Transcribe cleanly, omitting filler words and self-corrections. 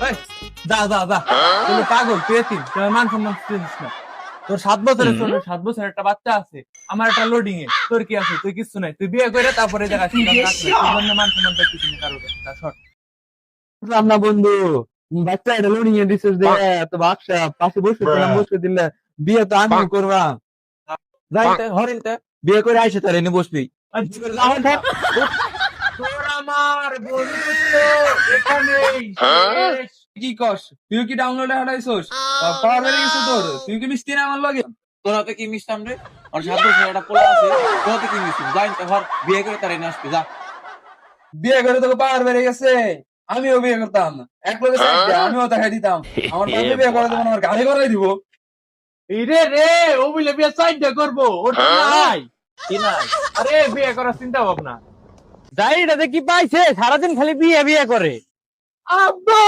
এই, যা যা যা, তুই পাগল, তুই এতিম, তুই আমার মান সম্মান চিনিস না। তোর 7 বছরের ছোট, 7 বছরের একটা বাচ্চা আছে, আমার একটা লোডিং এ, তোর কি আছে? তুই কিচ্ছু নাই, তুই বিয়ে করে তারপরে দেখা তোর জন্য মান সম্মান পাইছিস না কারোর কাছে, তা সর। বুঝলাম না বন্ধু, বাচ্চা এটা লোডিং এ দিছিস যে, তো বাক্সা পাশে বসে ছিলাম, বসে দিলে বিয়ে তো আমিও করবাম। যাইতে হরিনতে বিয়ে করে আইসে তার এনে বসবি। আর তোর আমার বন্ধু এখানেই শেষ। কি কস? তুই কি ডাউনলোডে হারাইছস? পাওয়ার বেড়ে গেছে তোর? তুই কি মিষ্টি না আমার লগে? তোর হাতে কি মিশতাম রে? আর 7 বছর একটা পোলা আছে, তোর হাতে কি মিশতাম? যাইতে হর বিয়ে করে তার এনে আসবি, যা। বিয়ে করে তোকে পাওয়ার বেড়ে গেছে? আমিও বিয়ে করতাম, এক লগে সাইড দে, আমিও দেখাই দিতাম। আমার পাশে বিয়ে করে দেবো না, আমার গাড়ি করাই দিব। রে রে, ও বলে বিয়ে চাইটা করবো, ওর তো নাই। কি নাই? আরে বিয়ে করার চিন্তা ভাবনা। যাই এটাতে কি পাইছে? সারাদিন খালি বিয়ে বিয়ে করে। আব্বা!